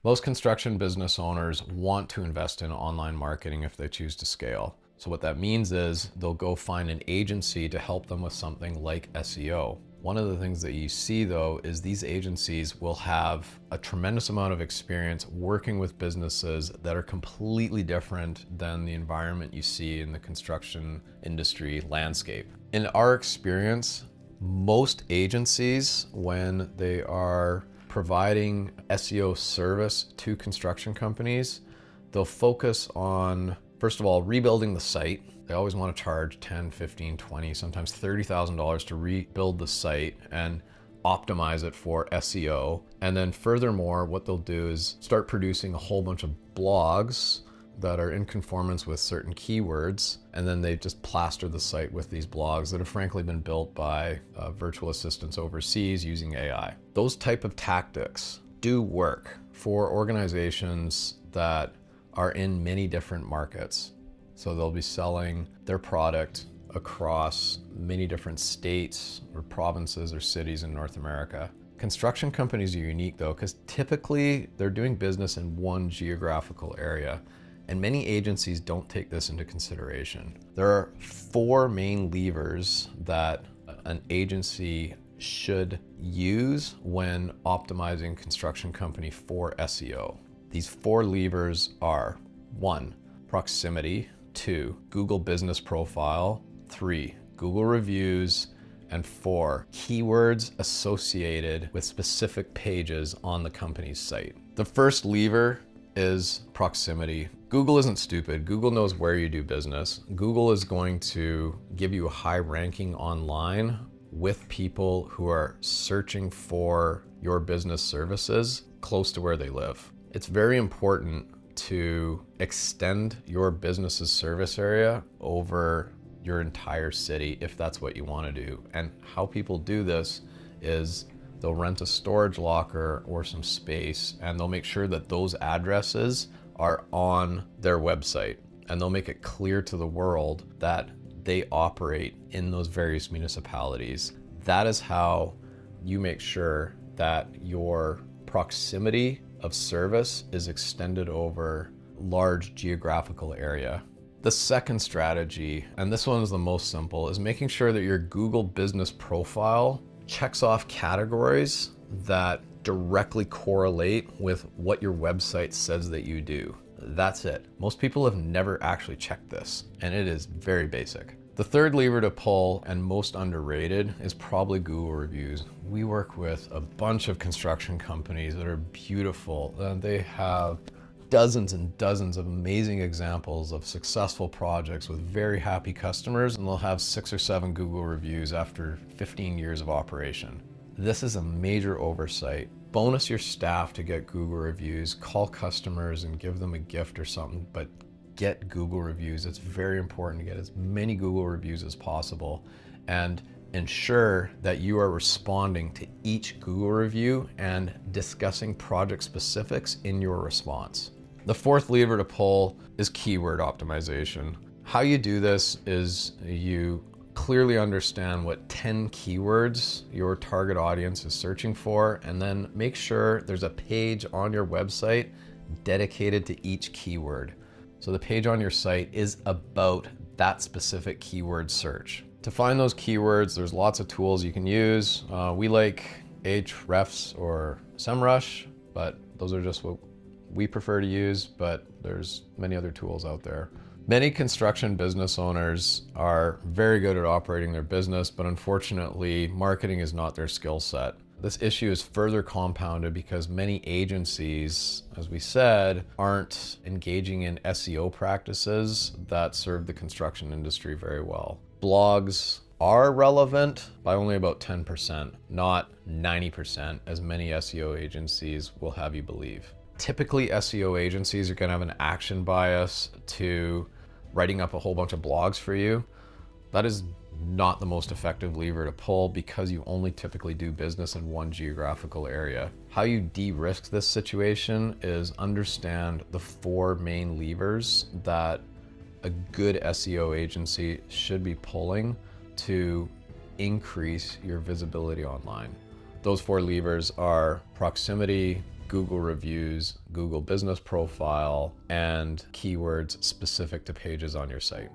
Most construction business owners want to invest in online marketing if they choose to scale. So what that means is they'll go find an agency to help them with something like SEO. One of the things that you see though is these agencies will have a tremendous amount of experience working with businesses that are completely different than the environment you see in the construction industry landscape. In our experience, most agencies, when they are providing SEO service to construction companies, they'll focus on, first of all, rebuilding the site. They always want to charge 10, 15, 20, sometimes $30,000 to rebuild the site and optimize it for SEO. And then furthermore, what they'll do is start producing a whole bunch of blogs that are in conformance with certain keywords. And then they just plaster the site with these blogs that have frankly been built by virtual assistants overseas using AI. Those type of tactics do work for organizations that are in many different markets. So they'll be selling their product across many different states or provinces or cities in North America. Construction companies are unique though, because typically they're doing business in one geographical area, and many agencies don't take this into consideration. There are 4 main levers that an agency should use when optimizing construction company for SEO. These 4 levers are 1, proximity, 2, Google Business Profile, 3, Google Reviews, and 4, keywords associated with specific pages on the company's site. The first lever is proximity. Google isn't stupid. Google knows where you do business. Google is going to give you a high ranking online with people who are searching for your business services close to where they live. It's very important to extend your business's service area over your entire city if that's what you want to do. And how people do this is they'll rent a storage locker or some space, and they'll make sure that those addresses are on their website, and they'll make it clear to the world that they operate in those various municipalities. That is how you make sure that your proximity of service is extended over large geographical area. The second strategy, and this one is the most simple, is making sure that your Google Business Profile checks off categories that directly correlate with what your website says that you do. That's it. Most people have never actually checked this, and it is very basic. The third lever to pull, and most underrated, is probably Google Reviews. We work with a bunch of construction companies that are beautiful. They have dozens and dozens of amazing examples of successful projects with very happy customers, and they'll have 6 or 7 Google reviews after 15 years of operation. This is a major oversight. Bonus your staff to get Google reviews, call customers and give them a gift or something, but get Google reviews. It's very important to get as many Google reviews as possible, and ensure that you are responding to each Google review and discussing project specifics in your response. The fourth lever to pull is keyword optimization. How you do this is you clearly understand what 10 keywords your target audience is searching for, and then make sure there's a page on your website dedicated to each keyword. So the page on your site is about that specific keyword search. To find those keywords, there's lots of tools you can use. We like Ahrefs or SEMrush, but those are just what we prefer to use, but there's many other tools out there. Many construction business owners are very good at operating their business, but unfortunately, marketing is not their skill set. This issue is further compounded because many agencies, as we said, aren't engaging in SEO practices that serve the construction industry very well. Blogs are relevant by only about 10%, not 90%, as many SEO agencies will have you believe. Typically, SEO agencies are going to have an action bias to writing up a whole bunch of blogs for you. That is not the most effective lever to pull because you only typically do business in one geographical area. How you de-risk this situation is understand the 4 main levers that a good SEO agency should be pulling to increase your visibility online. Those 4 levers are proximity, Google reviews, Google business profile, and keywords specific to pages on your site.